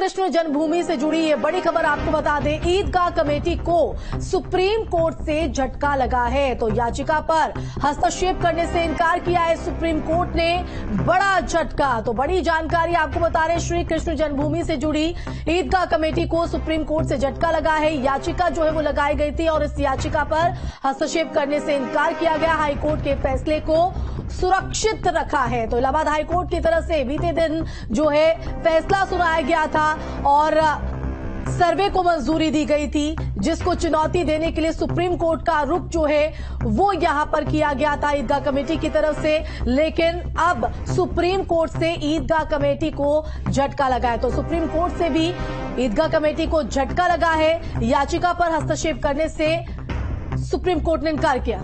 कृष्ण जन्मभूमि से जुड़ी ये बड़ी खबर आपको बता दें, ईदगाह कमेटी को सुप्रीम कोर्ट से झटका लगा है। तो याचिका पर हस्तक्षेप करने से इनकार किया है सुप्रीम कोर्ट ने, बड़ा झटका। तो बड़ी जानकारी आपको बता रहे, श्री कृष्ण जन्मभूमि से जुड़ी ईदगाह कमेटी को सुप्रीम कोर्ट से झटका लगा है। याचिका जो है वो लगाई गई थी और इस याचिका पर हस्तक्षेप करने से इनकार किया गया। हाईकोर्ट के फैसले को सुरक्षित रखा है। तो इलाहाबाद हाईकोर्ट की तरफ से बीते दिन जो है फैसला सुनाया गया था और सर्वे को मंजूरी दी गई थी, जिसको चुनौती देने के लिए सुप्रीम कोर्ट का रुख जो है वो यहां पर किया गया था ईदगाह कमेटी की तरफ से। लेकिन अब सुप्रीम कोर्ट से ईदगाह कमेटी को झटका लगा है। तो सुप्रीम कोर्ट से भी ईदगाह कमेटी को झटका लगा है। याचिका पर हस्तक्षेप करने से सुप्रीम कोर्ट ने इनकार किया।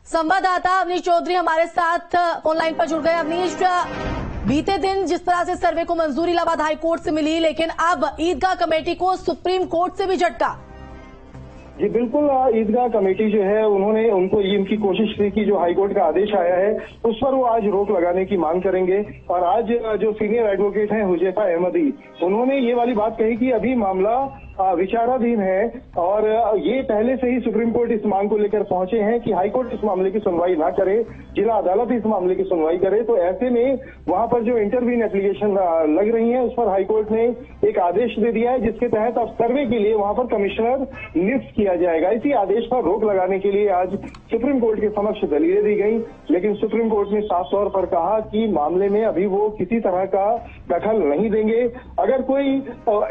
संवाददाता अवनीश चौधरी हमारे साथ ऑनलाइन पर जुड़ गए। अवनीश, बीते दिन जिस तरह से सर्वे को मंजूरी इलाहाबाद हाईकोर्ट से मिली, लेकिन अब ईदगाह कमेटी को सुप्रीम कोर्ट से भी झटका। जी बिल्कुल, ईदगाह कमेटी जो है उनको ये उनकी कोशिश थी कि जो हाईकोर्ट का आदेश आया है उस पर वो आज रोक लगाने की मांग करेंगे। और आज जो सीनियर एडवोकेट हैं हुजैफा अहमदी, उन्होंने ये वाली बात कही कि अभी मामला विचाराधीन है और ये पहले से ही सुप्रीम कोर्ट इस मांग को लेकर पहुंचे हैं कि हाईकोर्ट इस मामले की सुनवाई ना करे, जिला अदालत इस मामले की सुनवाई करे। तो ऐसे में वहां पर जो इंटरवीन एप्लीकेशन लग रही है उस पर हाईकोर्ट ने एक आदेश दे दिया है, जिसके तहत अब सर्वे के लिए वहां पर कमिश्नर नियुक्त किया जाएगा। इसी आदेश पर रोक लगाने के लिए आज सुप्रीम कोर्ट के समक्ष दलीलें दी गई, लेकिन सुप्रीम कोर्ट ने साफ तौर पर कहा कि मामले में अभी वो किसी तरह का दखल नहीं देंगे। अगर कोई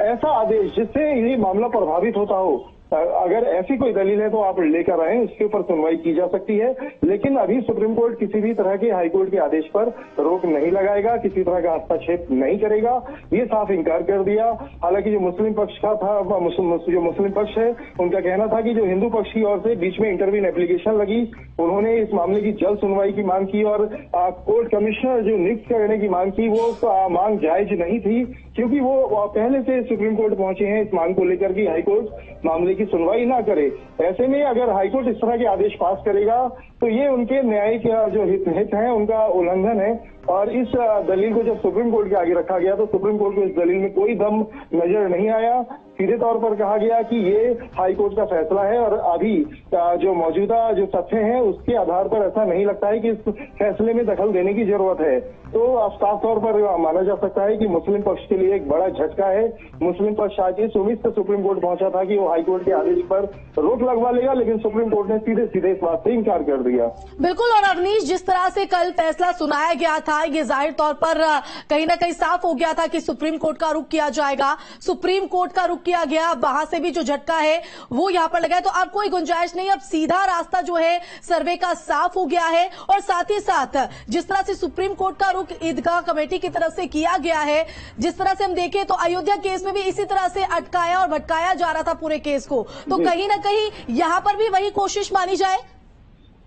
ऐसा आदेश जिससे ये मामला प्रभावित होता हो, अगर ऐसी कोई दलील है तो आप लेकर आए, उसके ऊपर सुनवाई की जा सकती है। लेकिन अभी सुप्रीम कोर्ट किसी भी तरह के हाईकोर्ट के आदेश पर रोक नहीं लगाएगा, किसी तरह का हस्तक्षेप नहीं करेगा, ये साफ इनकार कर दिया। हालांकि जो मुस्लिम पक्ष का था, जो मुस्लिम पक्ष है, उनका कहना था कि जो हिंदू पक्ष की ओर से बीच में इंटरवीन एप्लीकेशन लगी, उन्होंने इस मामले की जल्द सुनवाई की मांग की और कोर्ट कमिश्नर जो नियुक्त करने की मांग की वो मांग जायज नहीं थी, क्योंकि वो पहले से सुप्रीम कोर्ट पहुंचे हैं इस मांग को लेकर कि हाईकोर्ट मामले की सुनवाई ना करे। ऐसे में अगर हाईकोर्ट इस तरह के आदेश पास करेगा तो ये उनके न्यायिक जो हित हैं उनका उल्लंघन है। और इस दलील को जब सुप्रीम कोर्ट के आगे रखा गया तो सुप्रीम कोर्ट को इस दलील में कोई दम नजर नहीं आया। सीधे तौर पर कहा गया कि ये हाईकोर्ट का फैसला है और अभी जो मौजूदा जो तथ्य हैं उसके आधार पर ऐसा नहीं लगता है कि इस फैसले में दखल देने की जरूरत है। तो अब साफ तौर पर माना जा सकता है कि मुस्लिम पक्ष के लिए एक बड़ा झटका है। मुस्लिम पक्ष आज इस उम्मीद से सुप्रीम कोर्ट पहुंचा था कि वो हाईकोर्ट के आदेश पर रोक लगवा लेगा, लेकिन सुप्रीम कोर्ट ने सीधे सीधे इस बात से इनकार कर दिया। बिल्कुल, और अवनीश, जिस तरह से कल फैसला सुनाया गया था, ये जाहिर तौर पर कहीं ना कहीं साफ हो गया था कि सुप्रीम कोर्ट का रुख किया जाएगा। सुप्रीम कोर्ट का रुख किया गया, वहां से भी जो झटका है वो यहां पर लगा है। तो अब कोई गुंजाइश नहीं, अब सीधा रास्ता जो है सर्वे का साफ हो गया है। और साथ ही साथ जिस तरह से सुप्रीम कोर्ट का रुख ईदगाह कमेटी की तरफ से किया गया है, जिस तरह से हम देखें तो अयोध्या केस में भी इसी तरह से अटकाया और भटकाया जा रहा था पूरे केस को, तो कहीं ना कहीं यहां पर भी वही कोशिश मानी जाए।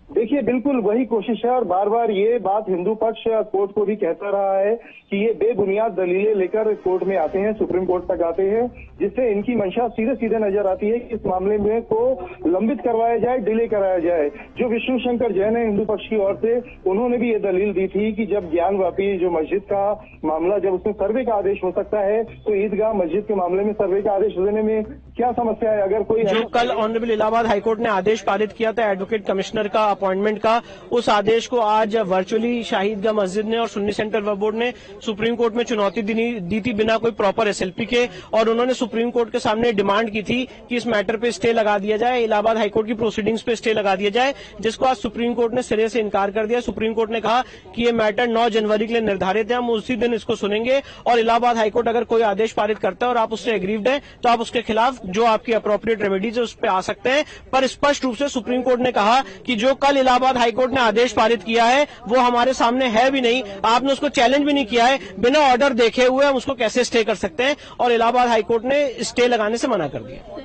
देखिए, बिल्कुल वही कोशिश है और बार बार ये बात हिंदू पक्ष कोर्ट को भी कहता रहा है कि ये बेबुनियाद दलीलें लेकर कोर्ट में आते हैं, सुप्रीम कोर्ट तक आते हैं, जिससे इनकी मंशा सीधे सीधे नजर आती है कि इस मामले में को लंबित करवाया जाए, डिले कराया जाए। जो विष्णु शंकर जैन है हिंदू पक्ष की ओर से, उन्होंने भी ये दलील दी थी कि जब ज्ञानवापी जो मस्जिद का मामला, जब उसमें सर्वे का आदेश हो सकता है तो ईदगाह मस्जिद के मामले में सर्वे का आदेश देने में क्या समस्या है। अगर कोई जो कल ऑनरेबल इलाहाबाद हाईकोर्ट ने आदेश पारित किया था एडवोकेट कमिश्नर का अपॉइंटमेंट का, उस आदेश को आज वर्चुअली शाहीदगाह मस्जिद ने और सुन्नी सेंटर वक्फ बोर्ड ने सुप्रीम कोर्ट में चुनौती दी थी बिना कोई प्रॉपर एसएलपी के। और उन्होंने सुप्रीम कोर्ट के सामने डिमांड की थी कि इस मैटर पे स्टे लगा दिया जाए, इलाहाबाद हाईकोर्ट की प्रोसीडिंग्स पे स्टे लगा दिया जाए, जिसको आज सुप्रीम कोर्ट ने सिरे से इनकार कर दिया। सुप्रीम कोर्ट ने कहा कि ये मैटर 9 जनवरी के लिए निर्धारित है, हम उसी दिन इसको सुनेंगे और इलाहाबाद हाईकोर्ट अगर कोई आदेश पारित करता है और आप उससे एग्रीव्ड हैं तो आप उसके खिलाफ जो आपकी अप्रोप्रिएट रेमेडीज है उस पर आ सकते हैं। पर स्पष्ट रूप से सुप्रीम कोर्ट ने कहा कि जो कल इलाहाबाद हाईकोर्ट ने आदेश पारित किया है वो हमारे सामने है भी नहीं, आपने उसको चैलेंज भी नहीं किया है, बिना ऑर्डर देखे हुए हम उसको कैसे स्टे कर सकते हैं। और इलाहाबाद हाईकोर्ट ने स्टे लगाने से मना कर दिया।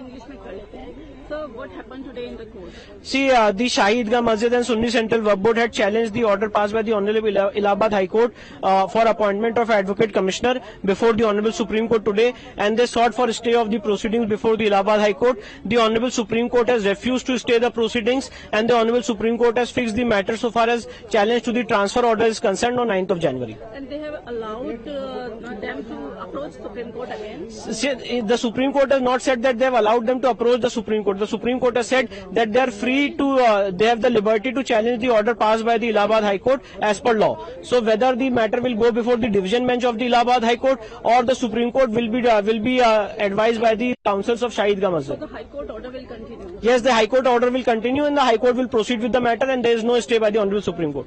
what happened today in the court? See, the Shahidgah Masjid and Sunni Central Waqf Board had challenged the order passed by the Honorable Allahabad High Court for appointment of Advocate Commissioner before the Honorable Supreme Court today, and they sought for a stay of the proceedings before the Allahabad High Court. The Honorable Supreme Court has refused to stay the proceedings, and the Honorable Supreme Court has fixed the matter so far as challenge to the transfer order is concerned on 9th of January. And they have allowed them to approach Supreme Court again? See, the Supreme Court has not said that they have allowed them to approach the Supreme Court. The Supreme Court has said that they are free to, they have the liberty to challenge the order passed by the Allahabad High Court as per law. So whether the matter will go before the division bench of the Allahabad High Court or the Supreme Court will be advised by the councils of Shahidgah Masjid. So the High Court order will continue? Yes, the High Court order will continue and the High Court will proceed with the matter, and there is no stay by the Honorable Supreme Court.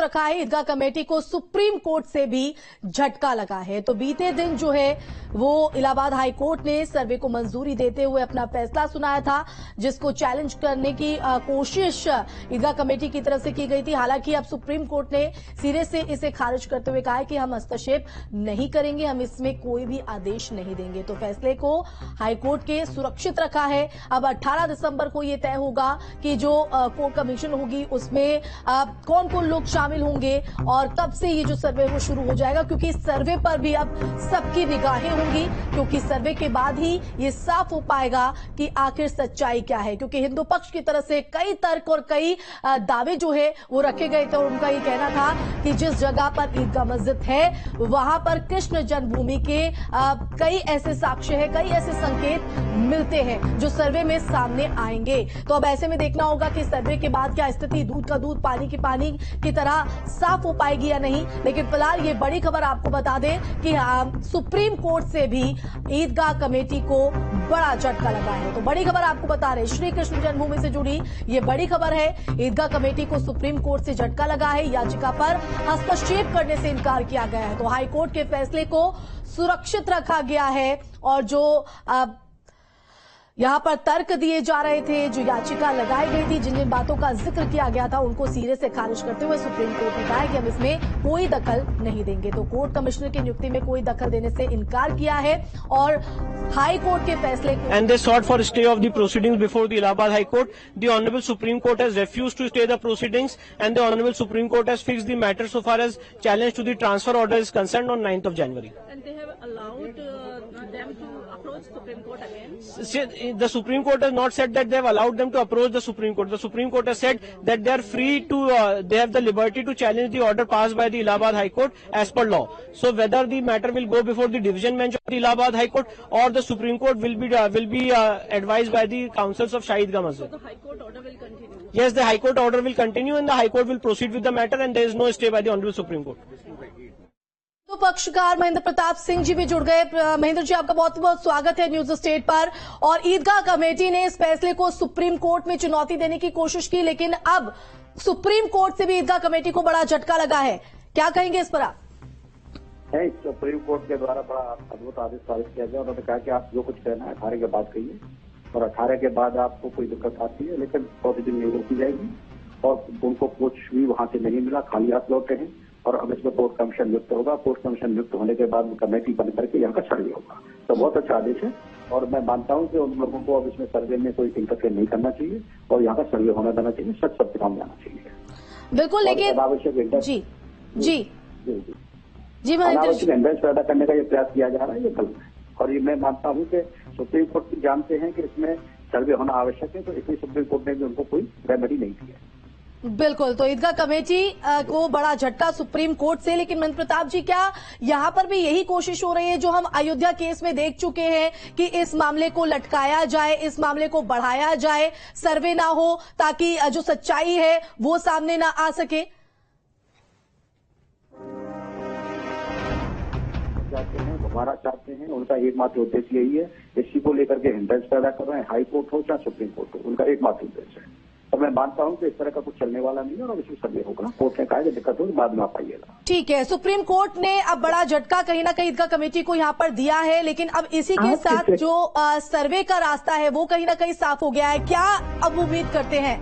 रखा है ईदगाह committee को supreme court से भी झटका लगा है। तो बीते दिन जो है वो इलाहाबाद हाई कोर्ट ने सर्वे को मंजूरी देते हुए अपना फैसला सुनाया था, जिसको चैलेंज करने की कोशिश ईदगाह कमेटी की तरफ से की गई थी। हालांकि अब सुप्रीम कोर्ट ने सिरे से इसे खारिज करते हुए कहा है कि हम हस्तक्षेप नहीं करेंगे, हम इसमें कोई भी आदेश नहीं देंगे। तो फैसले को हाई कोर्ट के सुरक्षित रखा है। अब 18 दिसंबर को ये तय होगा कि जो कोर्ट कमीशन होगी उसमें कौन कौन लोग शामिल होंगे और कब से ये जो सर्वे वो शुरू हो जाएगा, क्योंकि इस सर्वे पर भी अब सबकी निगाहें होंगी, क्योंकि सर्वे के बाद ही ये साफ हो पाएगा कि आखिर सच्चाई क्या है। क्योंकि हिंदू पक्ष की तरफ से कई तर्क और कई दावे जो है वो रखे गए थे और उनका ये कहना था कि जिस जगह पर ईदगाह मस्जिद है वहां पर कृष्ण जन्मभूमि के कई ऐसे साक्ष्य है, कई ऐसे संकेत मिलते हैं जो सर्वे में सामने आएंगे। तो अब ऐसे में देखना होगा कि सर्वे के बाद क्या स्थिति दूध का दूध पानी की तरह साफ हो पाएगी या नहीं। लेकिन फिलहाल ये बड़ी खबर आपको बता दें कि सुप्रीम कोर्ट से भी ईदगाह कमेटी को बड़ा झटका लगा है। तो बड़ी खबर आपको बता रहे श्री कृष्ण जन्मभूमि से जुड़ी ये बड़ी खबर है। ईदगाह कमेटी को सुप्रीम कोर्ट से झटका लगा है, याचिका पर हस्तक्षेप करने से इनकार किया गया है। तो हाई कोर्ट के फैसले को सुरक्षित रखा गया है और जो यहां पर तर्क दिए जा रहे थे, जो याचिका लगाई गई थी, जिन जिन बातों का जिक्र किया गया था, उनको सिरे से खारिज करते हुए सुप्रीम कोर्ट ने कहा है कि हम इसमें कोई दखल नहीं देंगे। तो कोर्ट कमिश्नर की नियुक्ति में कोई दखल देने से इनकार किया है और हाई कोर्ट के फैसले को And they sought for stay of the proceedings before the Allahabad High Court. The Honorable Supreme Court has refused to stay the proceedings, and the Honorable Supreme Court has fixed the matter so far as challenge to the transfer order is concerned on 9th of January. And they have allowed them to approach Supreme Court again? See, the Supreme Court has not said that they have allowed them to approach the Supreme Court. The Supreme Court has said that they are free to, they have the liberty to challenge the order passed by the Allahabad High Court as per law. So whether the matter will go before the division bench of the Allahabad High Court or the Supreme Court will be advised by the councils of Shahidgah Masjid. So the High Court order will continue? Yes, the High Court order will continue and the High Court will proceed with the matter, and there is no stay by the Honorable Supreme Court. तो पक्षकार महेंद्र प्रताप सिंह जी भी जुड़ गए। महेंद्र जी, आपका बहुत बहुत स्वागत है न्यूज स्टेट पर। और ईदगाह कमेटी ने इस फैसले को सुप्रीम कोर्ट में चुनौती देने की कोशिश की, लेकिन अब सुप्रीम कोर्ट से भी ईदगाह कमेटी को बड़ा झटका लगा है। क्या कहेंगे इस पर आप? सुप्रीम कोर्ट के द्वारा बड़ा अद्भुत आदेश पारित किया गया। उन्होंने कहा कि आप जो कुछ कहना है 18 के बाद कहिए, और 18 के बाद आपको कोई दिक्कत आती है लेकिन प्रोसीडिंग नहीं रोकी जाएगी। और उनको कुछ भी वहां से नहीं मिला, खाली हाथ लौटे हैं। और अब इसमें कोर्ट कमीशन नियुक्त होगा। कोर्ट कमीशन नियुक्त होने के बाद कमेटी बन करके यहाँ का सर्वे होगा। तो बहुत अच्छा आदेश है और मैं मानता हूँ कि उन लोगों को अब इसमें सर्वे में कोई इंटरफेयर नहीं करना चाहिए और यहाँ का सर्वे होना देना चाहिए, सच सबके सामने आना चाहिए। बिल्कुल, लेकिन अनावश्यक जी जी जी अनावश्यक हिंड्रेंस पैदा करने का ये प्रयास किया जा रहा है, ये गलत है। और ये मैं मानता हूँ कि सुप्रीम कोर्ट भी जानते हैं कि इसमें सर्वे होना आवश्यक है, तो इसलिए सुप्रीम कोर्ट ने भी उनको कोई रेमेडी नहीं दी है। बिल्कुल, तो ईदगाह कमेटी को बड़ा झटका सुप्रीम कोर्ट से। लेकिन महेंद्र प्रताप जी, क्या यहां पर भी यही कोशिश हो रही है जो हम अयोध्या केस में देख चुके हैं कि इस मामले को लटकाया जाए, इस मामले को बढ़ाया जाए, सर्वे ना हो ताकि जो सच्चाई है वो सामने ना आ सके? हमारा चाहते हैं, उनका एकमात्र उद्देश्य यही है। इसी को लेकर के हिंड्रेंस पैदा कर रहे हैं, हाई कोर्ट हो चाहे सुप्रीम कोर्ट हो, उनका एकमात्र उद्देश्य है। और मैं मानता हूं कि इस तरह का कुछ चलने वाला नहीं है और इसमें सर्वे होगा। कोर्ट ने कहा कि दिक्कत होगी, बाद में आप आइएगा। ठीक है, सुप्रीम कोर्ट ने अब बड़ा झटका कहीं ना कहीं ईदगाह कमेटी को यहां पर दिया है, लेकिन अब इसी के साथ जो सर्वे का रास्ता है वो कहीं ना कहीं साफ हो गया है। क्या अब उम्मीद करते हैं?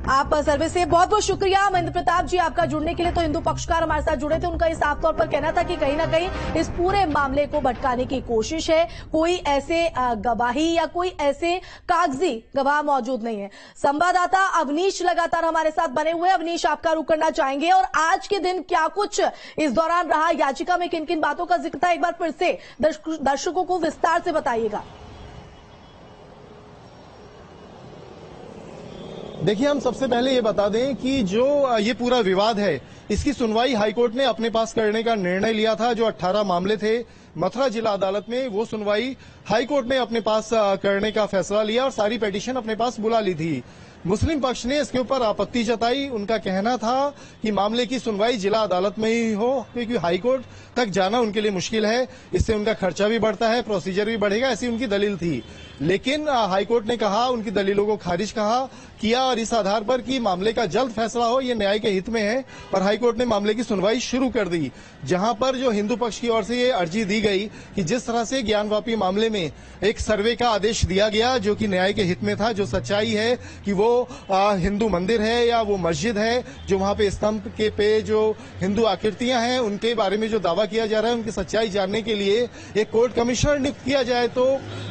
आप सर्वे से बहुत बहुत शुक्रिया महेंद्र प्रताप जी आपका जुड़ने के लिए। तो हिंदू पक्षकार हमारे साथ जुड़े थे, उनका ये साफ तौर पर कहना था कि कहीं ना कहीं इस पूरे मामले को भटकाने की कोशिश है, कोई ऐसे गवाही या कोई ऐसे कागजी गवाह मौजूद नहीं है। संवाददाता अवनीश लगातार हमारे साथ बने हुए। अवनीश, आपका रुख करना चाहेंगे और आज के दिन क्या कुछ इस दौरान रहा, याचिका में किन किन बातों का जिक्र था, एक बार फिर से दर्शकों को विस्तार से बताइएगा। देखिए, हम सबसे पहले ये बता दें कि जो ये पूरा विवाद है इसकी सुनवाई हाईकोर्ट ने अपने पास करने का निर्णय लिया था। जो 18 मामले थे मथुरा जिला अदालत में, वो सुनवाई हाईकोर्ट ने अपने पास करने का फैसला लिया और सारी पिटीशन अपने पास बुला ली थी। मुस्लिम पक्ष ने इसके ऊपर आपत्ति जताई। उनका कहना था कि मामले की सुनवाई जिला अदालत में ही हो, क्योंकि हाईकोर्ट तक जाना उनके लिए मुश्किल है, इससे उनका खर्चा भी बढ़ता है, प्रोसीजर भी बढ़ेगा, ऐसी उनकी दलील थी। लेकिन हाईकोर्ट ने कहा, उनकी दलीलों को खारिज किया और इस आधार पर कि मामले का जल्द फैसला हो, ये न्याय के हित में है, और हाईकोर्ट ने मामले की सुनवाई शुरू कर दी। जहां पर जो हिंदू पक्ष की ओर से ये अर्जी दी गई कि जिस तरह से ज्ञानवापी मामले में एक सर्वे का आदेश दिया गया जो कि न्याय के हित में था, जो सच्चाई है कि वो हिंदू मंदिर है या वो मस्जिद है, जो वहां पे स्तंभ के पे जो हिंदू आकृतियां हैं उनके बारे में जो दावा किया जा रहा है, उनकी सच्चाई जानने के लिए एक कोर्ट कमिश्नर नियुक्त किया जाए। तो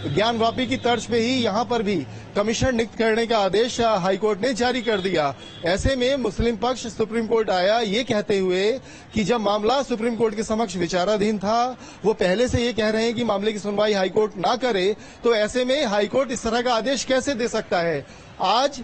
ज्ञानवापी की तर्ज पे ही यहां पर भी कमिश्नर नियुक्त करने का आदेश हाईकोर्ट ने जारी कर दिया। ऐसे में मुस्लिम पक्ष सुप्रीम कोर्ट आया ये कहते हुए कि जब मामला सुप्रीम कोर्ट के समक्ष विचाराधीन था, वो पहले से ये कह रहे हैं कि मामले की सुनवाई हाईकोर्ट ना करे, तो ऐसे में हाईकोर्ट इस तरह का आदेश कैसे दे सकता है। आज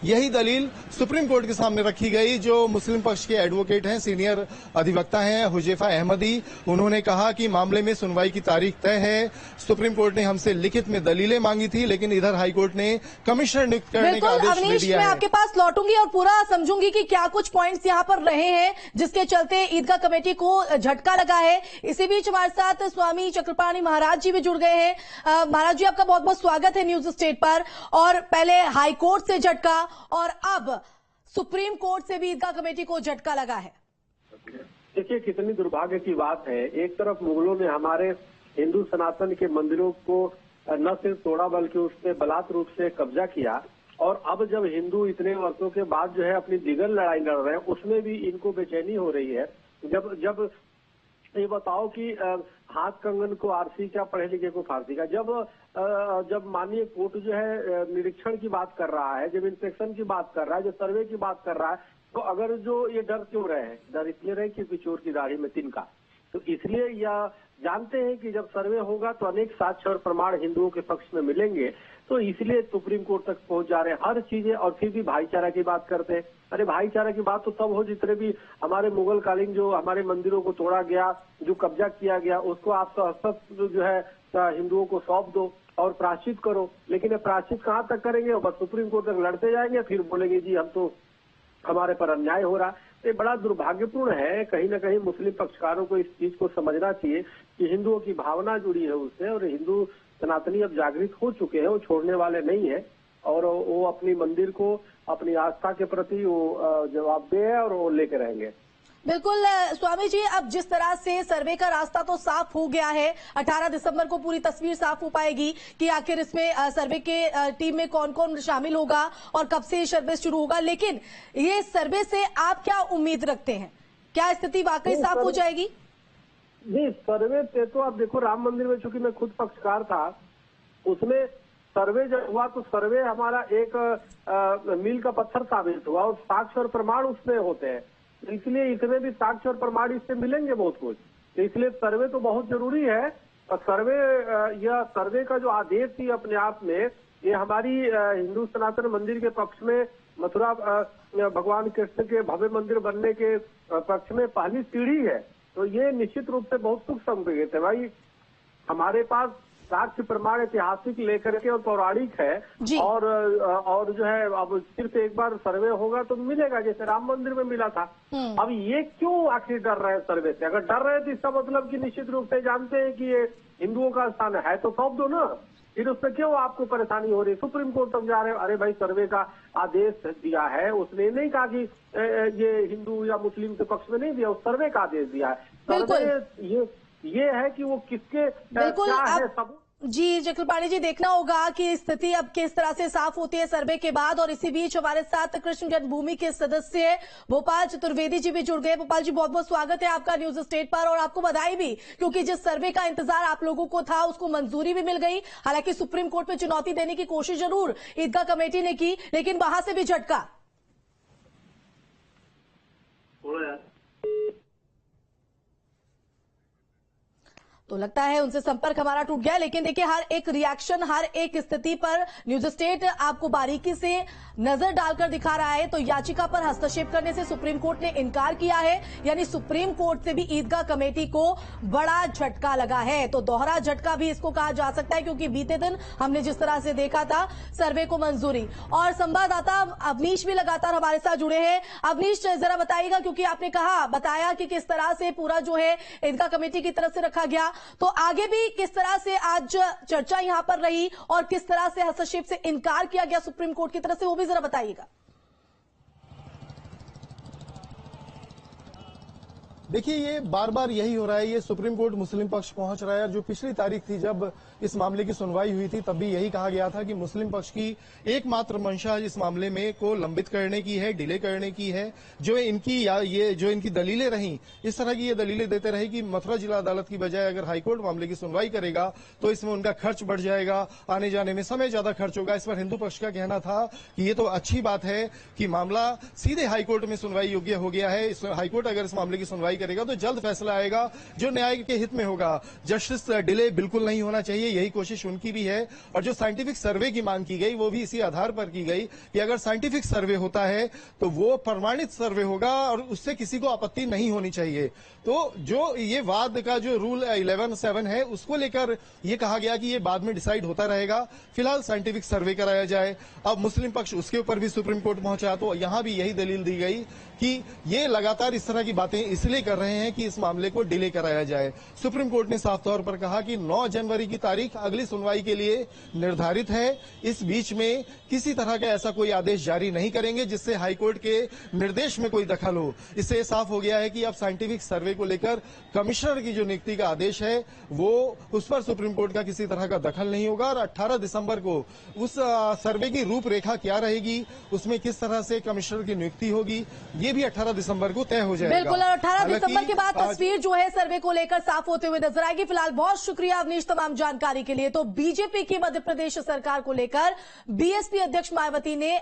यही दलील सुप्रीम कोर्ट के सामने रखी गई। जो मुस्लिम पक्ष के एडवोकेट हैं, सीनियर अधिवक्ता हैं हुजैफा अहमदी, उन्होंने कहा कि मामले में सुनवाई की तारीख तय है। सुप्रीम कोर्ट ने हमसे लिखित में दलीलें मांगी थी, लेकिन इधर हाईकोर्ट ने कमिश्नर नियुक्त करने का आदेश दे दिया है। मैं आपके पास लौटूंगी और पूरा समझूंगी कि क्या कुछ पॉइंट्स यहाँ पर रहे हैं जिसके चलते ईदगाह कमेटी को झटका लगा है। इसी बीच हमारे साथ स्वामी चक्रपाणी महाराज जी भी जुड़ गए हैं। महाराज जी, आपका बहुत बहुत स्वागत है न्यूज स्टेट पर। और पहले हाईकोर्ट से झटका और अब सुप्रीम कोर्ट से भी ईदगाह कमेटी को झटका लगा है। देखिए, कितनी दुर्भाग्य की बात है। एक तरफ मुगलों ने हमारे हिंदू सनातन के मंदिरों को न सिर्फ तोड़ा बल्कि उस पर बलात् रूप से कब्जा किया, और अब जब हिंदू इतने वर्षों के बाद जो है अपनी दिगल लड़ाई लड़ रहे हैं, उसमें भी इनको बेचैनी हो रही है। जब ये बताओ कि हाथ कंगन को आरसी क्या, पढ़े लिखे को फारसी का। जब माननीय कोर्ट जो है निरीक्षण की बात कर रहा है, जब इंस्पेक्शन की बात कर रहा है, जो सर्वे की बात कर रहा है, तो अगर जो ये डर क्यों रहे हैं? डर इसलिए रहे क्योंकि चोर की दाढ़ी में तिनका। तो इसलिए यह जानते हैं कि जब सर्वे होगा तो अनेक साक्ष्य और प्रमाण हिंदुओं के पक्ष में मिलेंगे, तो इसलिए सुप्रीम कोर्ट तक पहुंच जा रहे हैं हर चीजें। और फिर भी भाईचारा की बात करते हैं। अरे भाईचारा की बात तो तब हो जितने भी हमारे मुगल कालीन जो हमारे मंदिरों को तोड़ा गया, जो कब्जा किया गया, उसको आप जो है हिंदुओं को सौंप दो और प्रायश्चित करो। लेकिन प्रायश्चित कहाँ तक करेंगे? बस सुप्रीम कोर्ट तक लड़ते जाएंगे, फिर बोलेंगे जी हम तो हमारे पर अन्याय हो रहा है। ये बड़ा दुर्भाग्यपूर्ण है। कहीं ना कहीं मुस्लिम पक्षकारों को इस चीज को समझना चाहिए कि हिंदुओं की भावना जुड़ी है उससे, और हिंदू सनातनी अब जागृत हो चुके हैं, वो छोड़ने वाले नहीं है, और वो अपनी मंदिर को, अपनी आस्था के प्रति वो जवाबदेह है और वो लेके रहेंगे। बिल्कुल स्वामी जी, अब जिस तरह से सर्वे का रास्ता तो साफ हो गया है, 18 दिसंबर को पूरी तस्वीर साफ हो पाएगी कि आखिर इसमें सर्वे के टीम में कौन कौन शामिल होगा और कब से सर्वे शुरू होगा। लेकिन ये सर्वे से आप क्या उम्मीद रखते हैं? क्या स्थिति वाकई साफ हो जाएगी? नहीं, सर्वे से तो आप देखो, राम मंदिर में चूंकि मैं खुद पक्षकार था, उसमें सर्वे जब हुआ तो सर्वे हमारा एक मील का पत्थर साबित हुआ, और साक्ष्य और प्रमाण उसमें होते हैं। इसलिए इतने भी साक्ष्य और प्रमाण इससे मिलेंगे बहुत कुछ। तो इसलिए सर्वे तो बहुत जरूरी है। और सर्वे का जो आदेश थी अपने आप में, ये हमारी हिंदू सनातन मंदिर के पक्ष में, मथुरा भगवान कृष्ण के भव्य मंदिर बनने के पक्ष में पहली सीढ़ी है। तो ये निश्चित रूप से बहुत सुख संकेत है। भाई, हमारे पास साक्ष्य प्रमाण ऐतिहासिक लेकर के और पौराणिक है, और जो है अब सिर्फ एक बार सर्वे होगा तो मिलेगा, जैसे राम मंदिर में मिला था। अब ये क्यों आखिर डर रहे हैं सर्वे से? अगर डर रहे तो इसका मतलब कि निश्चित रूप से जानते हैं कि ये हिंदुओं का स्थान है तो सौंप दो ना, फिर उसमें क्यों आपको परेशानी हो रही? सुप्रीम कोर्ट तक जा रहे हैं। अरे भाई, सर्वे का आदेश दिया है, उसने नहीं कहा कि ये हिंदू या मुस्लिम के पक्ष में नहीं दिया, उस सर्वे का आदेश दिया है। सर्वे ये है कि वो किसके क्या है सब। जी जखलपाणी जी, देखना होगा कि स्थिति अब किस तरह से साफ होती है सर्वे के बाद। और इसी बीच हमारे साथ कृष्ण जन्मभूमि के सदस्य भोपाल चतुर्वेदी जी भी जुड़ गए। भोपाल जी, बहुत बहुत स्वागत है आपका न्यूज स्टेट पर, और आपको बधाई भी, क्योंकि जिस सर्वे का इंतजार आप लोगों को था उसको मंजूरी भी मिल गई। हालांकि सुप्रीम कोर्ट में चुनौती देने की कोशिश जरूर ईदगाह कमेटी ने की, लेकिन वहां से भी झटका। तो लगता है उनसे संपर्क हमारा टूट गया। लेकिन देखिए, हर एक रिएक्शन, हर एक स्थिति पर न्यूज स्टेट आपको बारीकी से नजर डालकर दिखा रहा है। तो याचिका पर हस्तक्षेप करने से सुप्रीम कोर्ट ने इनकार किया है, यानी सुप्रीम कोर्ट से भी ईदगाह कमेटी को बड़ा झटका लगा है। तो दोहरा झटका भी इसको कहा जा सकता है, क्योंकि बीते दिन हमने जिस तरह से देखा था सर्वे को मंजूरी। और संवाददाता अवनीश भी लगातार हमारे साथ जुड़े हैं। अवनीश, जरा बताइएगा, क्योंकि आपने बताया कि किस तरह से पूरा जो है ईदगाह कमेटी की तरफ से रखा गया, तो आगे भी किस तरह से आज चर्चा यहां पर रही और किस तरह से हस्तक्षेप से इनकार किया गया सुप्रीम कोर्ट की तरफ से, वो भी जरा बताइएगा। देखिए, ये बार बार यही हो रहा है, ये सुप्रीम कोर्ट मुस्लिम पक्ष पहुंच रहा है। जो पिछली तारीख थी जब इस मामले की सुनवाई हुई थी, तब भी यही कहा गया था कि मुस्लिम पक्ष की एकमात्र मंशा इस मामले में को लंबित करने की है, डिले करने की है। जो इनकी दलीलें रहीं, इस तरह की ये दलीलें देते रहे कि मथुरा जिला अदालत की बजाय अगर हाईकोर्ट मामले की सुनवाई करेगा तो इसमें उनका खर्च बढ़ जाएगा, आने जाने में समय ज्यादा खर्च होगा। इस पर हिंदू पक्ष का कहना था कि ये तो अच्छी बात है कि मामला सीधे हाईकोर्ट में सुनवाई योग्य हो गया है। हाईकोर्ट अगर इस मामले की सुनवाई करेगा तो जल्द फैसला आएगा जो न्याय के हित में होगा। जस्टिस डिले बिल्कुल नहीं होना चाहिए, यही कोशिश उनकी भी है। और जो साइंटिफिक सर्वे की मांग की गई वो भी इसी आधार पर की गई कि अगर साइंटिफिक सर्वे होता है तो वो प्रमाणित सर्वे होगा और उससे किसी को आपत्ति नहीं होनी चाहिए। तो जो ये वाद का जो रूल 11(7) है, उसको लेकर ये कहा गया कि ये बाद में डिसाइड होता रहेगा, फिलहाल साइंटिफिक सर्वे कराया जाए। अब मुस्लिम पक्ष उसके ऊपर भी सुप्रीम कोर्ट पहुंचा, तो यहां भी यही दलील दी गई कि ये लगातार इस तरह की बातें इसलिए कर रहे हैं कि इस मामले को डिले कराया जाए। सुप्रीम कोर्ट ने साफ तौर पर कहा कि 9 जनवरी की तारीख अगली सुनवाई के लिए निर्धारित है। इस बीच में किसी तरह का ऐसा कोई आदेश जारी नहीं करेंगे जिससे हाईकोर्ट के निर्देश में कोई दखल हो। इससे साफ हो गया है कि अब साइंटिफिक सर्वे को लेकर कमिश्नर की जो नियुक्ति का आदेश है वो उस पर सुप्रीम कोर्ट का किसी तरह का दखल नहीं होगा। और 18 दिसंबर को उस सर्वे की रूपरेखा क्या रहेगी, उसमें किस तरह से कमिश्नर की नियुक्ति होगी, ये भी 18 दिसंबर को तय हो जाएगा। बिल्कुल, और 18 दिसंबर के बाद तस्वीर जो है सर्वे को लेकर साफ होते हुए नजर आएगी। फिलहाल बहुत शुक्रिया अवनीश तमाम जानकारी के लिए। तो बीजेपी की मध्य प्रदेश सरकार को लेकर बीएसपी अध्यक्ष मायावती ने